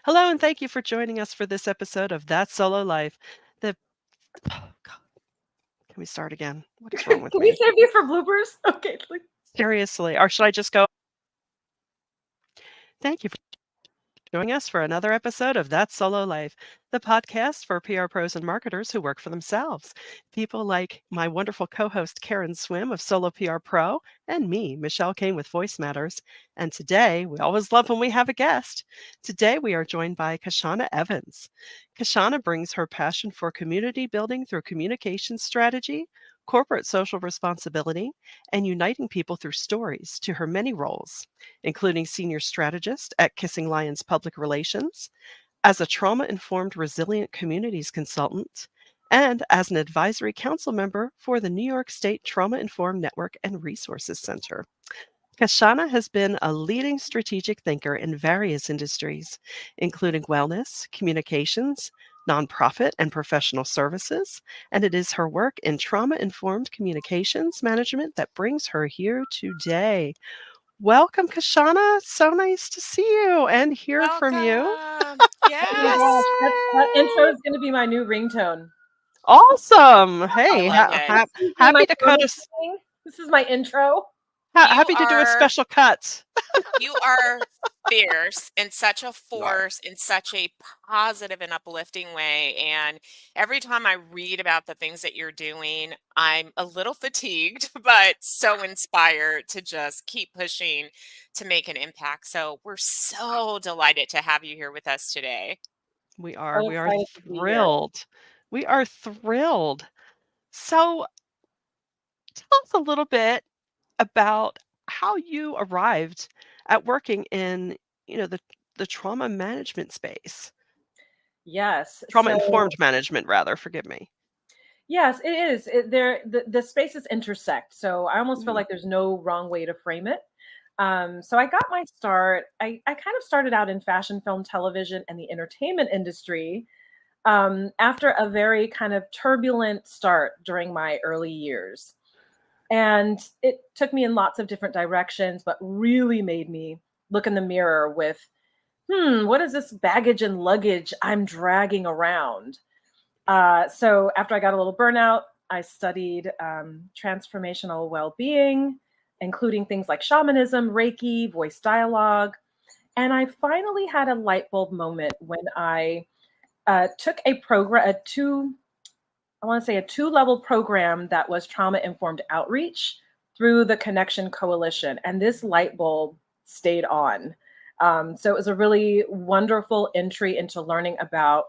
Hello, and thank you for joining us for this episode of That Solo Life. The oh, God, can we start again? What is wrong with Can we me? save these for bloopers? Okay. Seriously, or should I just go? Thank you for joining us for another episode of That Solo Life, the podcast for PR pros and marketers who work for themselves. People like my wonderful co-host Karen Swim of Solo PR Pro and me, Michelle Kane with Voice Matters. And today, we always love when we have a guest. Today, we are joined by Kahshanna Evans. Kahshanna brings her passion for community building through communication strategy, corporate social responsibility, and uniting people through stories to her many roles, including senior strategist at Kissing Lions Public Relations, as a trauma informed resilient communities consultant, and as an advisory council member for the New York State Trauma Informed Network and Resources Center. Kahshanna has been a leading strategic thinker in various industries, including wellness, communications, nonprofit, and professional services, and it is her work in trauma informed communications management that brings her here today. Welcome, Kahshanna. So nice to see you and hear from you. Welcome. Oh my gosh, Yes. that intro is going to be my new ringtone. Awesome. I Hey, love it. Usually my happy to cut normal us. thing. This is my intro. You Happy to do a are special cut. you are fierce in such a You are. force, in such a positive and uplifting way. And every time I read about the things that you're doing, I'm a little fatigued, but so inspired to just keep pushing to make an impact. So we're so delighted to have you here with us today. We are. So We are excited to be here. thrilled. We are thrilled. So tell us a little bit about how you arrived at working in, the trauma management space. Yes. Trauma So informed management, rather, forgive me. yes, it is. The spaces intersect. So I almost feel Mhm. like there's no wrong way to frame it. So I got my start. I kind of started out in fashion, film, television, and the entertainment industry after a very kind of turbulent start during my early years. And it took me in lots of different directions, but really made me look in the mirror with, what is this baggage and luggage I'm dragging around? So after I got a little burnout, I studied transformational well being, including things like shamanism, Reiki, voice dialogue. And I finally had a light bulb moment when I took a program, I want to say a two-level program that was trauma informed outreach through the Connection Coalition. And this light bulb stayed on. So it was a really wonderful entry into learning about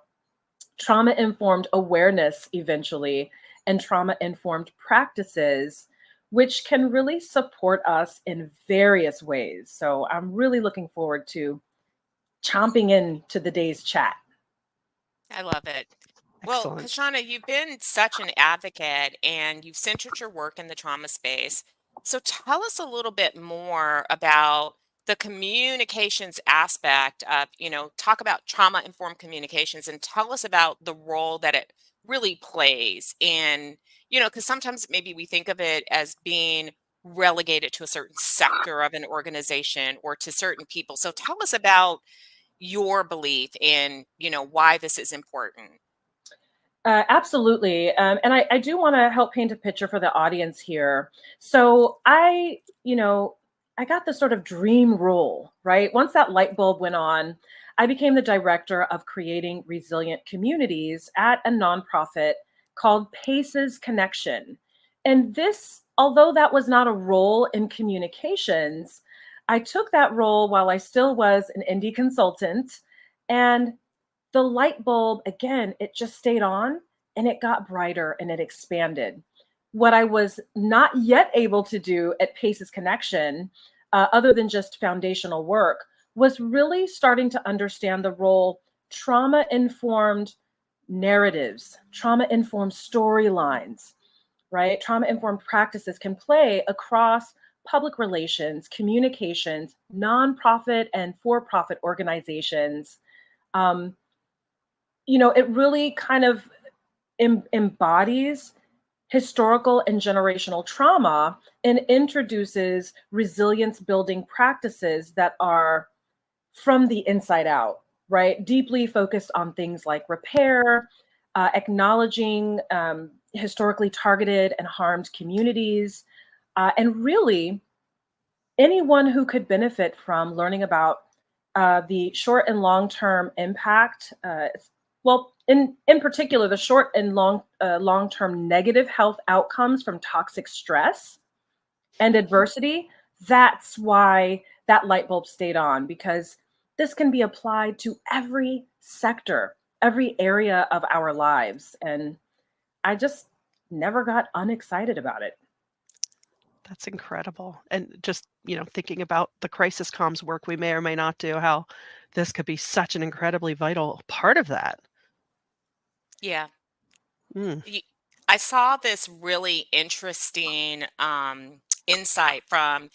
trauma informed awareness eventually and trauma informed practices, which can really support us in various ways. So I'm really looking forward to chomping into the day's chat. I love it. Well, Excellent. Kashana, you've been such an advocate and you've centered your work in the trauma space. So tell us a little bit more about the communications aspect of, talk about trauma informed communications and tell us about the role that it really plays in, because sometimes maybe we think of it as being relegated to a certain sector of an organization or to certain people. So tell us about your belief in, why this is important. Absolutely. And I do want to help paint a picture for the audience here. So I got this sort of dream role, right? Once that light bulb went on, I became the director of creating resilient communities at a nonprofit called Paces Connection. And this, although that was not a role in communications, I took that role while I still was an indie consultant. And the light bulb, again, it just stayed on and it got brighter and it expanded. What I was not yet able to do at Pace's Connection, other than just foundational work, was really starting to understand the role trauma informed narratives, trauma informed storylines, right? Trauma informed practices can play across public relations, communications, nonprofit and for profit organizations. Um, it really kind of embodies historical and generational trauma and introduces resilience building practices that are from the inside out, right? Deeply focused on things like repair, acknowledging historically targeted and harmed communities, and really anyone who could benefit from learning about the short and long-term impact. Well, in particular, the short and long-term negative health outcomes from toxic stress and adversity. That's why that light bulb stayed on, because this can be applied to every sector, every area of our lives. And I just never got unexcited about it. That's incredible. And just, thinking about the crisis comms work we may or may not do, how this could be such an incredibly vital part of that. Yeah. Mm. Y- I saw this really interesting insight from,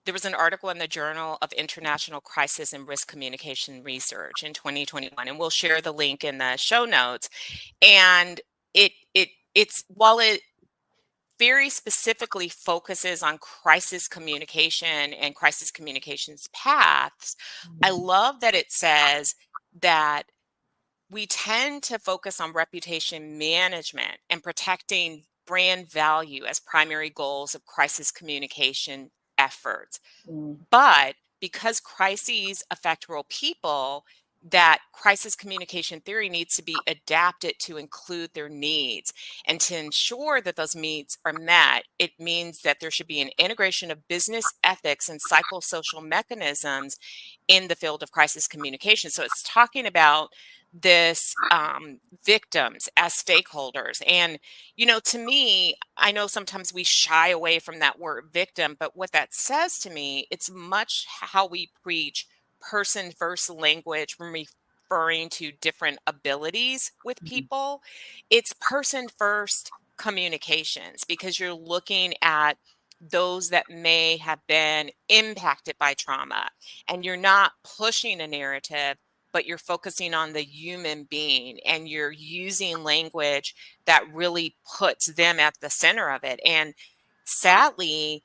there was an article in the Journal of International Crisis and Risk Communication Research in 2021, and we'll share the link in the show notes. And it's while it very specifically focuses on crisis communication and crisis communications paths, I love that it says that we tend to focus on reputation management and protecting brand value as primary goals of crisis communication efforts. Mm. But because crises affect real people, that crisis communication theory needs to be adapted to include their needs. And to ensure that those needs are met, it means that there should be an integration of business ethics and psychosocial mechanisms in the field of crisis communication. So it's talking about this victims as stakeholders. And, to me, I know sometimes we shy away from that word victim, but what that says to me, it's much how we preach person first language when referring to different abilities with people. It's person first communications, because you're looking at those that may have been impacted by trauma, and you're not pushing a narrative, but you're focusing on the human being, and you're using language that really puts them at the center of it. And sadly,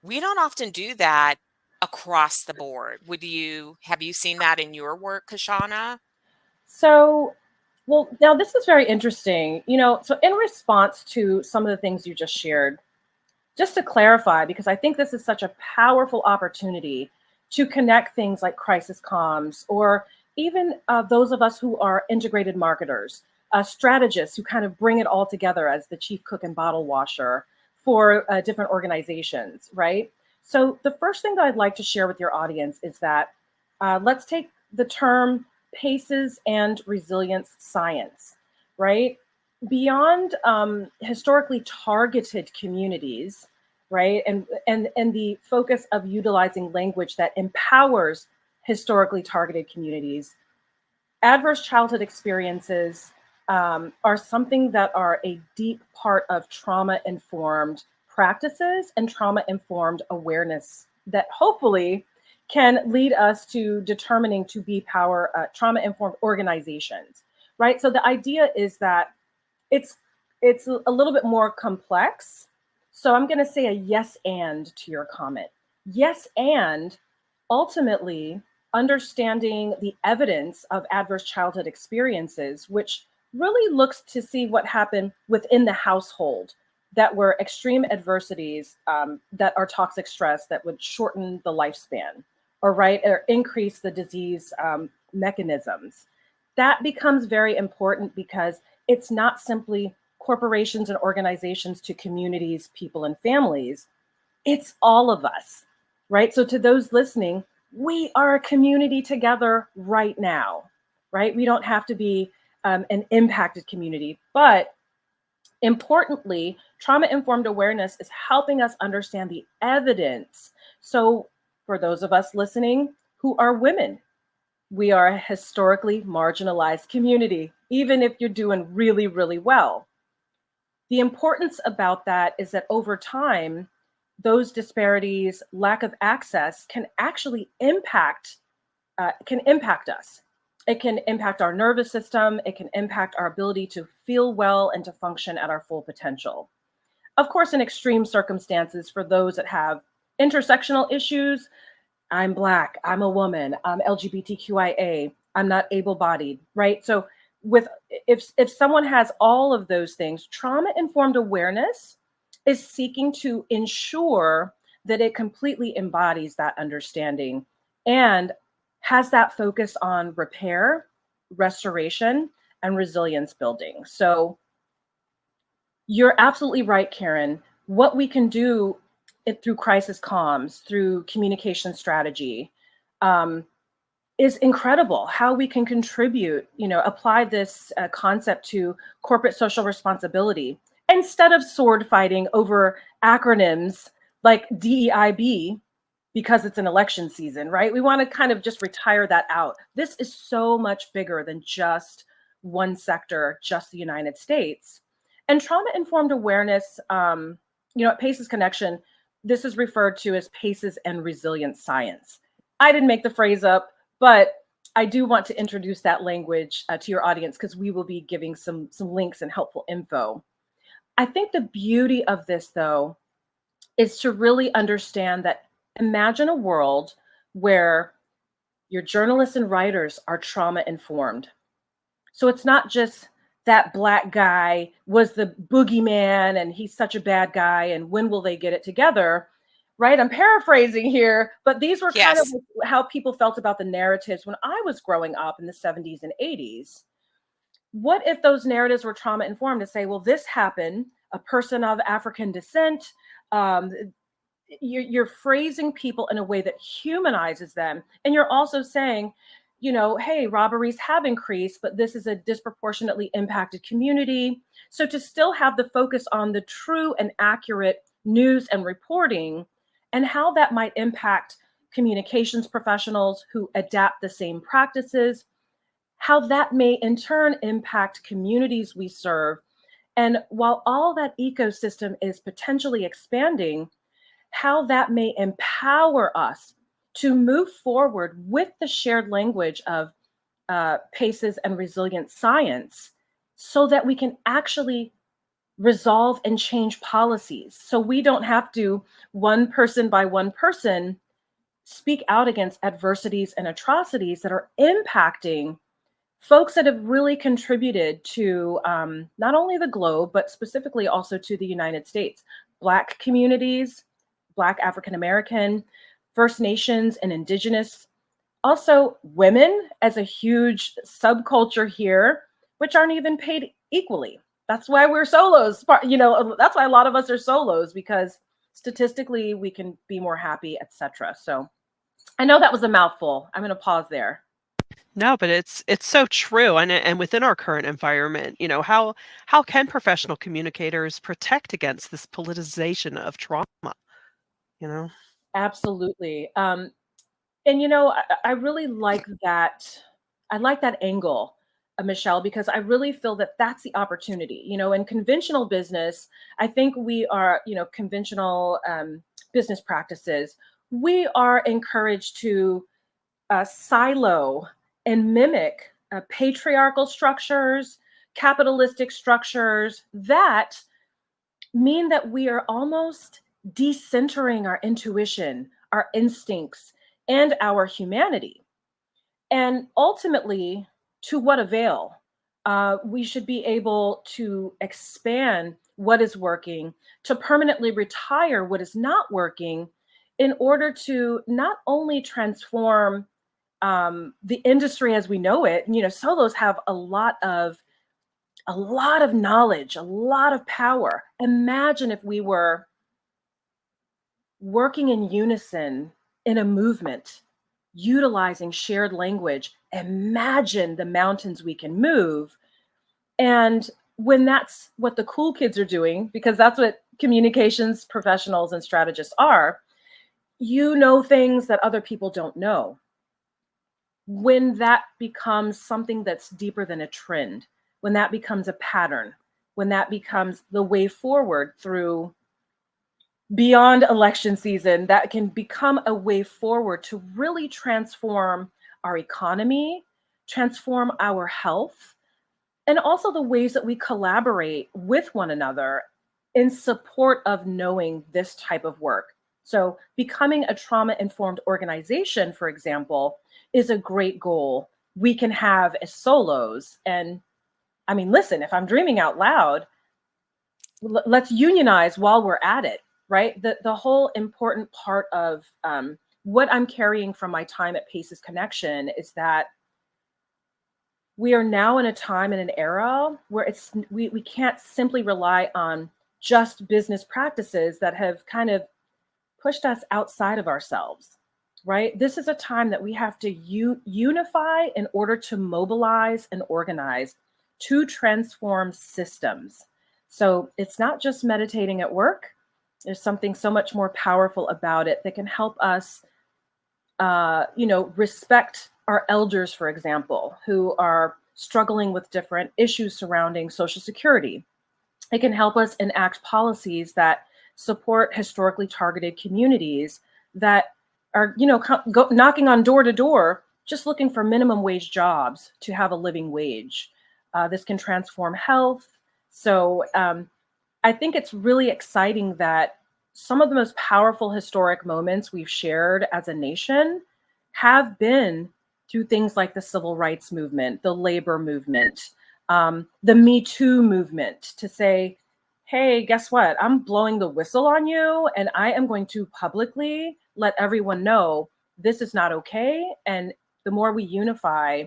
we don't often do that across the board. Have you seen that in your work, Kahshanna? So, well, now this is very interesting. So in response to some of the things you just shared, just to clarify, because I think this is such a powerful opportunity to connect things like crisis comms, or even those of us who are integrated marketers, strategists who kind of bring it all together as the chief cook and bottle washer for different organizations, right? So the first thing that I'd like to share with your audience is that let's take the term paces and resilience science, right? Beyond historically targeted communities, right, and the focus of utilizing language that empowers historically targeted communities, adverse childhood experiences are something that are a deep part of trauma-informed practices and trauma-informed awareness that hopefully can lead us to determining to be trauma-informed organizations, right? So the idea is that it's a little bit more complex. So I'm going to say a yes and to your comment. Yes, and ultimately understanding the evidence of adverse childhood experiences, which really looks to see what happened within the household that were extreme adversities that are toxic stress that would shorten the lifespan, or increase the disease mechanisms. That becomes very important, because it's not simply corporations and organizations to communities, people, and families. It's all of us, right? So to those listening, we are a community together right now, right? We don't have to be an impacted community, but importantly, trauma-informed awareness is helping us understand the evidence. So for those of us listening who are women, we are a historically marginalized community, even if you're doing really, really well. The importance about that is that over time, those disparities, lack of access, can actually impact us. It can impact our nervous system. It can impact our ability to feel well and to function at our full potential. Of course, in extreme circumstances, for those that have intersectional issues, I'm Black, I'm a woman, I'm LGBTQIA, I'm not able-bodied, right? So with if someone has all of those things, trauma-informed awareness is seeking to ensure that it completely embodies that understanding and has that focus on repair, restoration, and resilience building. So you're absolutely right, Karen. What we can do through crisis comms, through communication strategy, um, is incredible. How we can contribute, apply this concept to corporate social responsibility instead of sword fighting over acronyms like DEIB because it's an election season, right? We want to kind of just retire that out. This is so much bigger than just one sector, just the United States. And trauma-informed awareness, at Pace's Connection, this is referred to as Paces and Resilience Science. I didn't make the phrase up, but I do want to introduce that language to your audience because we will be giving some links and helpful info. I think the beauty of this, though, is to really understand that imagine a world where your journalists and writers are trauma informed. So it's not just that black guy was the boogeyman and he's such a bad guy and when will they get it together, right? I'm paraphrasing here, but these were kind of Yes. how people felt about the narratives when I was growing up in the 70s and 80s. What if those narratives were trauma informed to say, well, this happened, a person of African descent, um, you're phrasing people in a way that humanizes them. And you're also saying, hey, robberies have increased, but this is a disproportionately impacted community. So to still have the focus on the true and accurate news and reporting and how that might impact communications professionals who adapt the same practices, how that may in turn impact communities we serve. And while all that ecosystem is potentially expanding, how that may empower us to move forward with the shared language of PACEs and resilient science so that we can actually resolve and change policies. So we don't have to, one person by one person, speak out against adversities and atrocities that are impacting folks that have really contributed to not only the globe, but specifically also to the United States. Black communities, Black African American, First Nations, and Indigenous. Also, women as a huge subculture here, which aren't even paid equally. That's why we're solos. That's why a lot of us are solos, because statistically we can be more happy, etc. So I know that was a mouthful. I'm going to pause there. No, but it's so true, and within our current environment, how can professional communicators protect against this politicization of trauma? You know? Absolutely. And I really like that. I like that angle, Michelle, because I really feel that that's the opportunity. In conventional business, I think we are, conventional business practices, we are encouraged to silo and mimic patriarchal structures, capitalistic structures that mean that we are almost decentering our intuition, our instincts, and our humanity. And ultimately, to what avail? We should be able to expand what is working, to permanently retire what is not working, in order to not only transform the industry as we know it. Solos have a lot of knowledge, a lot of power. Imagine if we were working in unison in a movement, utilizing shared language. Imagine the mountains we can move. And when that's what the cool kids are doing, because that's what communications professionals and strategists are, things that other people don't know. When that becomes something that's deeper than a trend, when that becomes a pattern, when that becomes the way forward through beyond election season, that can become a way forward to really transform our economy, transform our health, and also the ways that we collaborate with one another in support of knowing this type of work. So becoming a trauma-informed organization, for example, is a great goal we can have as solos. And I mean, listen, if I'm dreaming out loud, let's unionize while we're at it, right? The whole important part of what I'm carrying from my time at Paces Connection is that we are now in a time and an era where we can't simply rely on just business practices that have kind of pushed us outside of ourselves, right? This is a time that we have to unify in order to mobilize and organize to transform systems. So it's not just meditating at work. There's something so much more powerful about it that can help us, respect our elders, for example, who are struggling with different issues surrounding Social Security. It can help us enact policies that support historically targeted communities that are, knocking on door to door, just looking for minimum wage jobs to have a living wage. This can transform health. So I think it's really exciting that some of the most powerful historic moments we've shared as a nation have been through things like the civil rights movement, the labor movement, the Me Too movement, to say, hey, guess what? I'm blowing the whistle on you, and I am going to publicly let everyone know this is not okay. And the more we unify,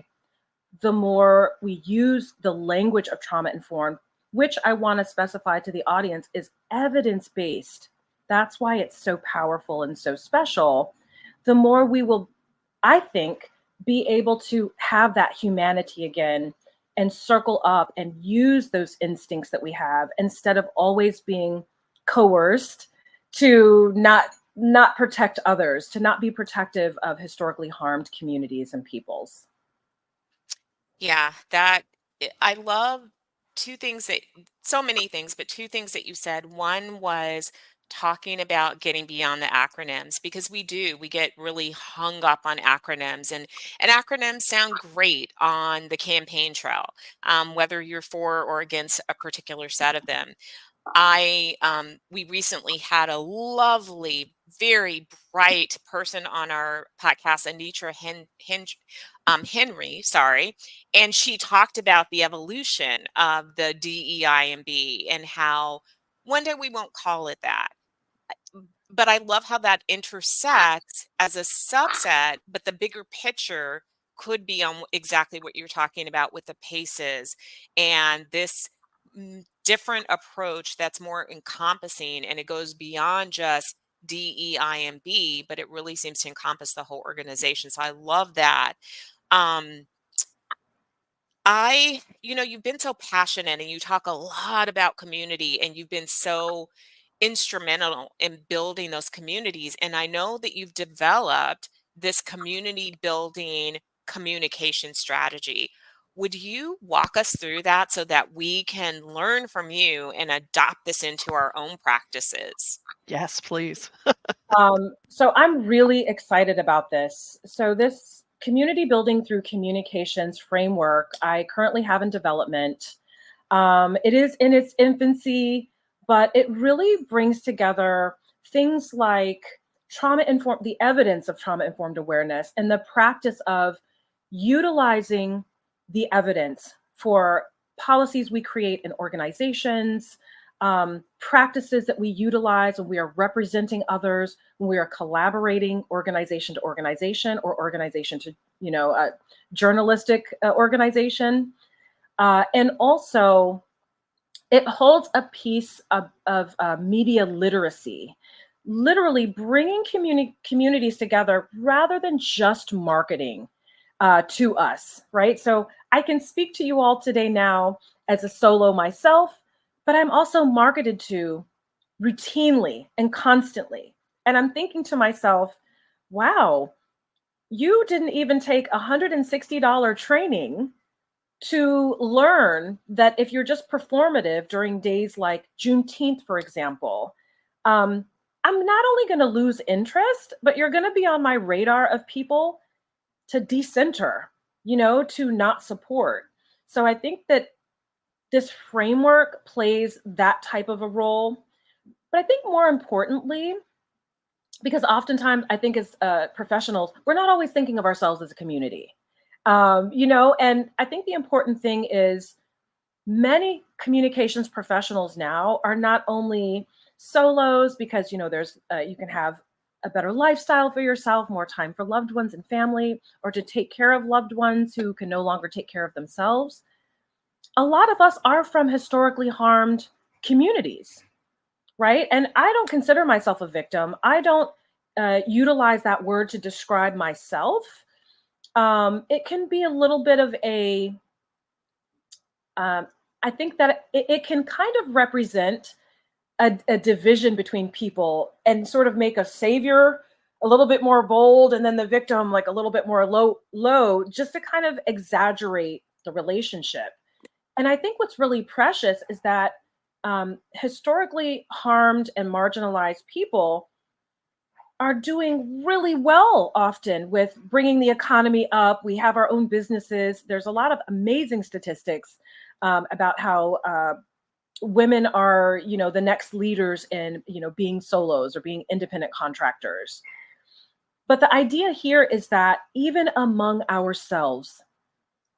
the more we use the language of trauma-informed, which I want to specify to the audience is evidence-based. That's why it's so powerful and so special. The more we will, I think, be able to have that humanity again and circle up and use those instincts that we have instead of always being coerced to not protect others, to not be protective of historically harmed communities and peoples. Yeah, I love two things that so many things, but two things that you said. One was talking about getting beyond the acronyms because we get really hung up on acronyms and acronyms sound great on the campaign trail, whether you're for or against a particular set of them. We recently had a lovely, very bright person on our podcast, Henry, sorry, and she talked about the evolution of the DEI and B and how one day we won't call it that. But I love how that intersects as a subset, but the bigger picture could be on exactly what you're talking about with the paces and this different approach that's more encompassing and it goes beyond just DEI and B, but it really seems to encompass the whole organization. So I love that. Um, you've been so passionate and you talk a lot about community and you've been so instrumental in building those communities. And I know that you've developed this community building communication strategy. Would you walk us through that so that we can learn from you and adopt this into our own practices? Yes, please. So I'm really excited about this. So this community building through communications framework, I currently have in development. It is in its infancy, but it really brings together things like the evidence of trauma-informed awareness and the practice of utilizing the evidence for policies we create in organizations, practices that we utilize when we are representing others, when we are collaborating organization to organization or organization to, a journalistic organization. And also, it holds a piece of media literacy, literally bringing communities together rather than just marketing to us, right? So I can speak to you all today now as a solo myself, but I'm also marketed to routinely and constantly. And I'm thinking to myself, wow, you didn't even take $160 training to learn that if you're just performative during days like Juneteenth, for example, I'm not only going to lose interest, but you're going to be on my radar of people to decenter, to not support. So I think that this framework plays that type of a role. But I think more importantly, because oftentimes I think as professionals, we're not always thinking of ourselves as a community. And I think the important thing is many communications professionals now are not only solos because, there's, you can have a better lifestyle for yourself, more time for loved ones and family, or to take care of loved ones who can no longer take care of themselves. A lot of us are from historically harmed communities, right? And I don't consider myself a victim. I don't utilize that word to describe myself. It can be a little bit of um, I think that it can kind of represent a division between people and sort of make a savior a little bit more bold and then the victim like a little bit more low, just to kind of exaggerate the relationship. And I think what's really precious is that historically harmed and marginalized people are doing really well often with bringing the economy up. We have our own businesses. There's a lot of amazing statistics about how women are, the next leaders in, being solos or being independent contractors. But the idea here is that even among ourselves,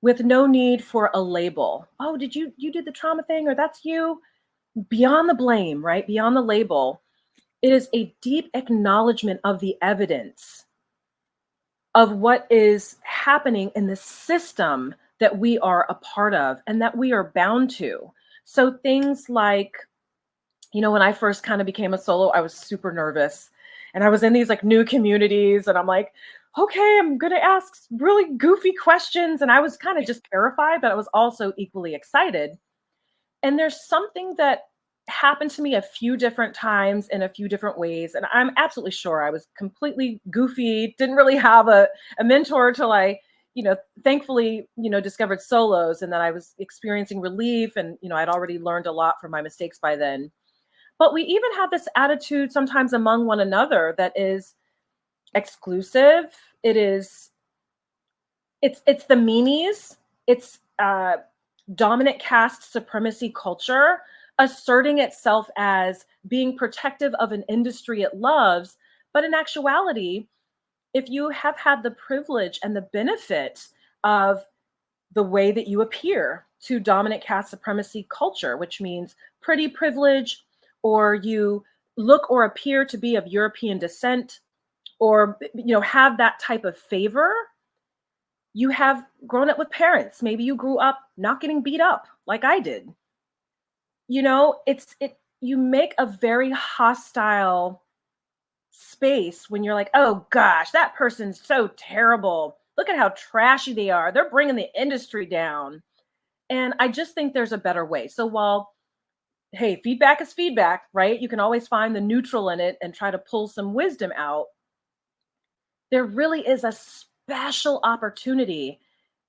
with no need for a label, oh, you did the trauma thing, or that's you, beyond the blame, right? Beyond the label, it is a deep acknowledgement of the evidence of what is happening in the system that we are a part of and that we are bound to. So things like, when I first kind of became a solo, I was super nervous. And I was in these like new communities and I'm like, okay, I'm going to ask really goofy questions. And I was kind of just terrified, but I was also equally excited. And there's something that happened to me a few different times in a few different ways. And I'm absolutely sure I was completely goofy, didn't really have a mentor till I, thankfully, discovered solos, and then I was experiencing relief, and, I'd already learned a lot from my mistakes by then. But we even have this attitude sometimes among one another that is exclusive. It's the meanies. It's dominant caste supremacy culture asserting itself as being protective of an industry it loves. But in actuality, if you have had the privilege and the benefit of the way that you appear to dominant caste supremacy culture, which means pretty privilege, or you look or appear to be of European descent, or have that type of favor, you have grown up with parents. Maybe you grew up not getting beat up like I did. You make a very hostile space when you're like, oh gosh, that person's so terrible. Look at how trashy they are. They're bringing the industry down. And I just think there's a better way. So while, hey, feedback is feedback, right? You can always find the neutral in it and try to pull some wisdom out. There really is a special opportunity.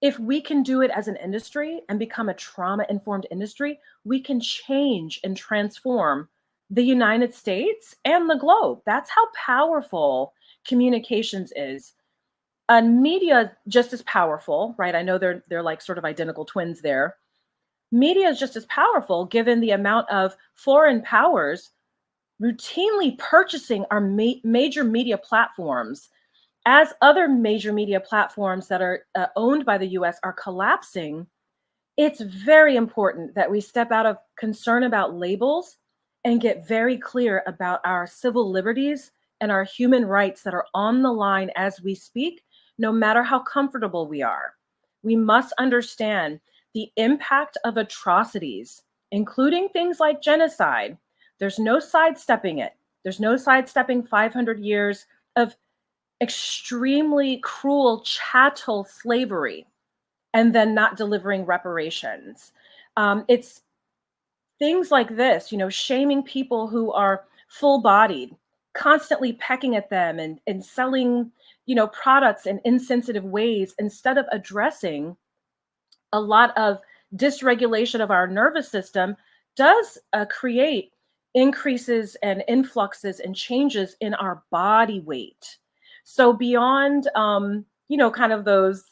If we can do it as an industry and become a trauma-informed industry, we can change and transform the United States and the globe. That's how powerful communications is. And media just as powerful, right? I know they're like sort of identical twins there. Media is just as powerful given the amount of foreign powers routinely purchasing our major media platforms. As other major media platforms that are owned by the US are collapsing, it's very important that we step out of concern about labels and get very clear about our civil liberties and our human rights that are on the line as we speak, no matter how comfortable we are. We must understand the impact of atrocities, including things like genocide. There's no sidestepping it. There's no sidestepping 500 years of extremely cruel chattel slavery and then not delivering reparations. It's things like this, shaming people who are full-bodied, constantly pecking at them and selling, products in insensitive ways instead of addressing a lot of dysregulation of our nervous system does create increases and influxes and changes in our body weight. So beyond, kind of those,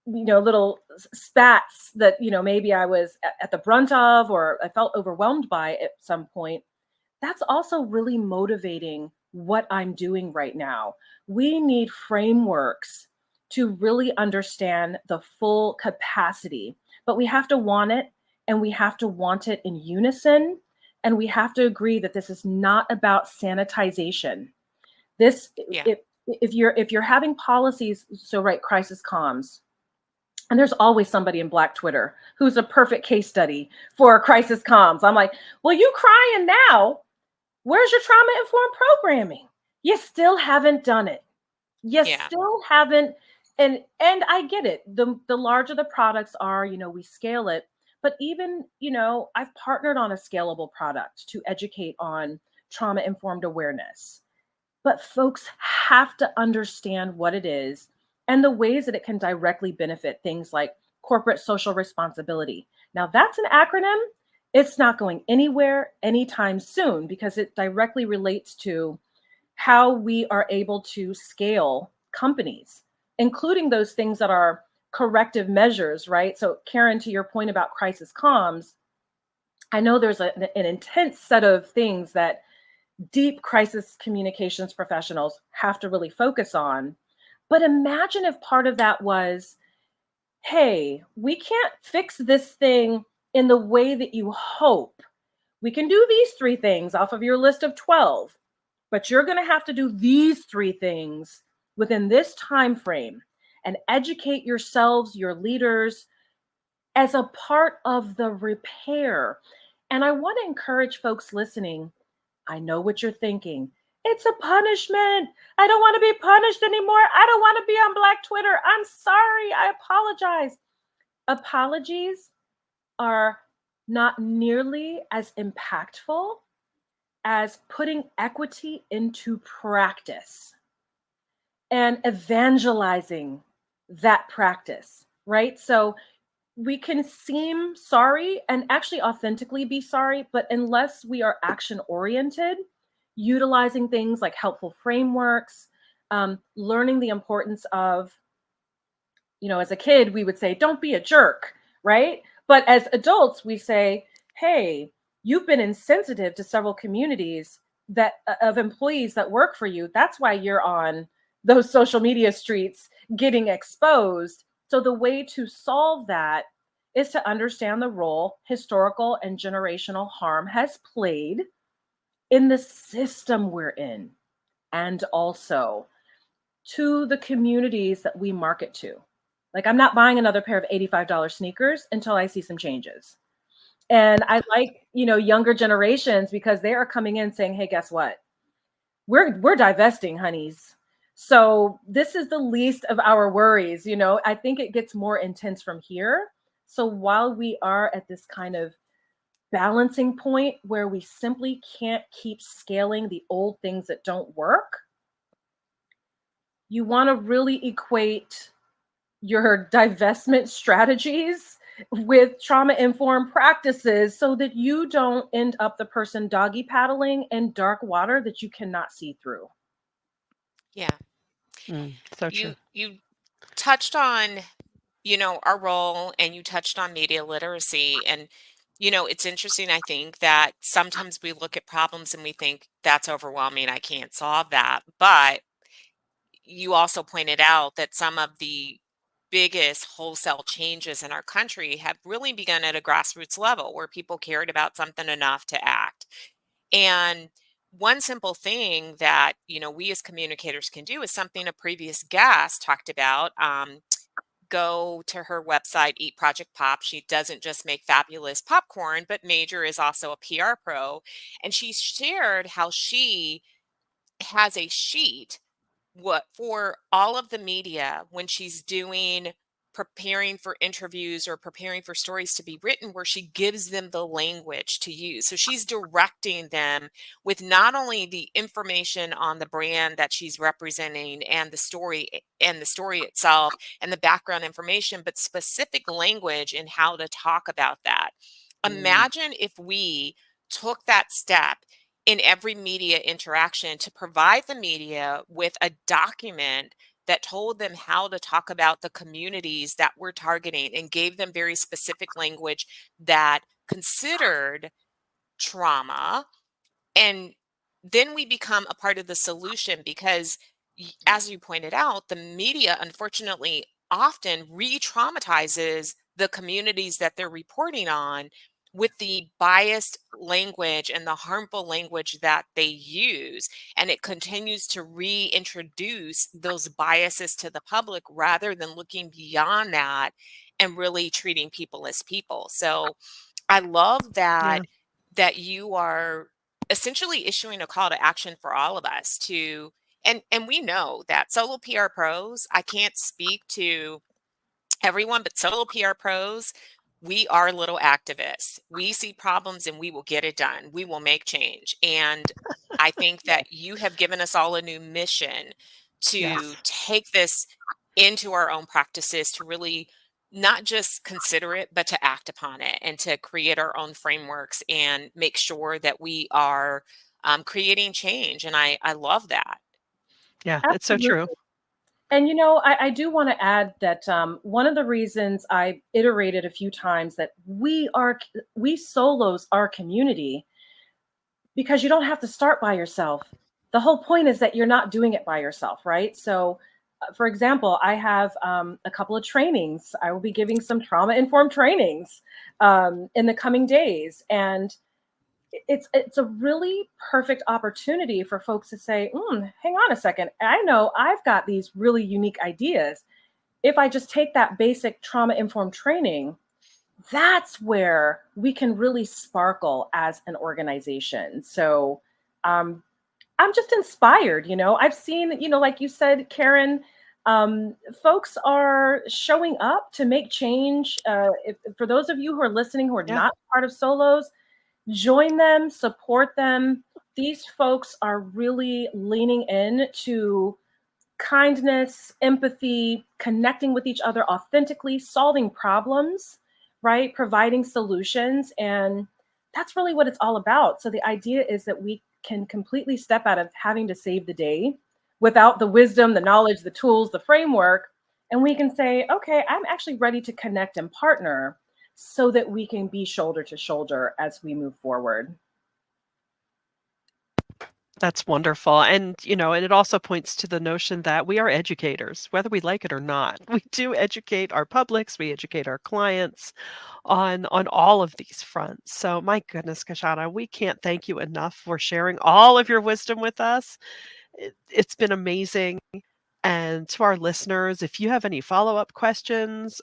little spats that, maybe I was at the brunt of or I felt overwhelmed by at some point, that's also really motivating what I'm doing right now. We need frameworks to really understand the full capacity. But we have to want it, and we have to want it in unison, and we have to agree that this is not about sanitization. This Yeah. if you're having policies, so right, crisis comms, and there's always somebody in Black Twitter who's a perfect case study for crisis comms. I'm like, well, you crying now. Where's your trauma informed programming? You still haven't done it. You Yeah. still haven't. And I get it. The larger the products are, we scale it. But even, I've partnered on a scalable product to educate on trauma informed awareness. But folks have to understand what it is and the ways that it can directly benefit things like corporate social responsibility. Now, that's an acronym. It's not going anywhere anytime soon because it directly relates to how we are able to scale companies, including those things that are corrective measures, right? So, Karen, to your point about crisis comms, I know there's an intense set of things that deep crisis communications professionals have to really focus on. But imagine if part of that was, hey, we can't fix this thing in the way that you hope. We can do these 3 things off of your list of 12, but you're going to have to do these 3 things within this time frame and educate yourselves, your leaders, as a part of the repair. And I want to encourage folks listening. I know what you're thinking. It's a punishment. I don't want to be punished anymore. I don't want to be on Black Twitter. I'm sorry. I apologize. Apologies are not nearly as impactful as putting equity into practice and evangelizing that practice, right? So we can seem sorry and actually authentically be sorry, but unless we are action oriented, utilizing things like helpful frameworks, learning the importance of, as a kid, we would say, don't be a jerk, right? But as adults, we say, hey, you've been insensitive to several communities that of employees that work for you. That's why you're on those social media streets getting exposed. So the way to solve that is to understand the role historical and generational harm has played in the system we're in, and also to the communities that we market to. Like, I'm not buying another pair of $85 sneakers until I see some changes. And I like, younger generations because they are coming in saying, hey, guess what? We're divesting, honeys. So this is the least of our worries. I think it gets more intense from here. So while we are at this kind of balancing point where we simply can't keep scaling the old things that don't work, you want to really equate your divestment strategies with trauma-informed practices so that you don't end up the person doggy paddling in dark water that you cannot see through. Yeah. So true. You touched on, our role, and you touched on media literacy. And, it's interesting, I think, that sometimes we look at problems and we think that's overwhelming. I can't solve that. But you also pointed out that some of the biggest wholesale changes in our country have really begun at a grassroots level where people cared about something enough to act. And one simple thing that, we as communicators can do is something a previous guest talked about. Go to her website, Eat Project Pop. She doesn't just make fabulous popcorn, but Major is also a PR pro. And she shared how she has a sheet for all of the media when she's preparing for interviews or preparing for stories to be written, where she gives them the language to use. So she's directing them with not only the information on the brand that she's representing and the story itself and the background information, but specific language in how to talk about that. Imagine if we took that step in every media interaction to provide the media with a document that told them how to talk about the communities that we're targeting and gave them very specific language that considered trauma. And then we become a part of the solution, because as you pointed out, the media unfortunately often re-traumatizes the communities that they're reporting on with the biased language and the harmful language that they use. And it continues to reintroduce those biases to the public rather than looking beyond that and really treating people as people. So I love Yeah. that you are essentially issuing a call to action for all of us to, and we know that solo PR pros, I can't speak to everyone, but solo PR pros, we are little activists. We see problems and we will get it done. We will make change. And I think that you have given us all a new mission to Yes. take this into our own practices, to really not just consider it, but to act upon it and to create our own frameworks and make sure that we are creating change. And I love that. Yeah, it's so true. Absolutely. And I do want to add that one of the reasons I iterated a few times that we solos are community, because you don't have to start by yourself. The whole point is that you're not doing it by yourself, right? So, for example, I have a couple of trainings. I will be giving some trauma informed trainings in the coming days, and it's a really perfect opportunity for folks to say, hang on a second, I know I've got these really unique ideas. If I just take that basic trauma informed training, that's where we can really sparkle as an organization. So um, I'm just inspired. I've seen, like you said, Karen, folks are showing up to make change. For those of you who are listening who are Yeah. not part of solos, join them, support them. These folks are really leaning in to kindness, empathy, connecting with each other authentically, solving problems, right? Providing solutions. And that's really what it's all about. So the idea is that we can completely step out of having to save the day without the wisdom, the knowledge, the tools, the framework. And we can say, okay, I'm actually ready to connect and partner so that we can be shoulder to shoulder as we move forward. That's wonderful. And it also points to the notion that we are educators, whether we like it or not. We do educate our publics, we educate our clients on all of these fronts. So my goodness, Kashana, we can't thank you enough for sharing all of your wisdom with us. It's been amazing. And to our listeners, if you have any follow-up questions,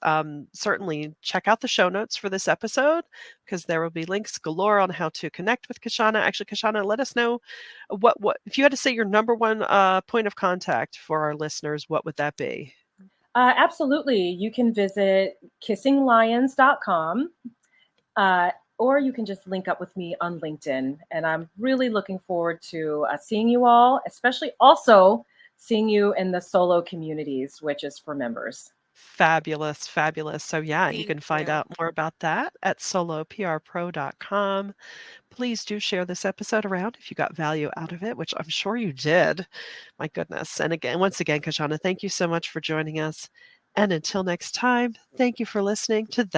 certainly check out the show notes for this episode because there will be links galore on how to connect with Kashana. Actually, Kashana, let us know what if you had to say your number one point of contact for our listeners, what would that be? Absolutely. You can visit kissinglions.com, or you can just link up with me on LinkedIn. And I'm really looking forward to seeing you all, especially also seeing you in the solo communities, which is for members. Fabulous, fabulous. So yeah, you Thank can find you. out more about that at soloprpro.com. Please do share this episode around if you got value out of it, which I'm sure you did. My goodness. And again, once again, Kashana, thank you so much for joining us. And until next time, thank you for listening to That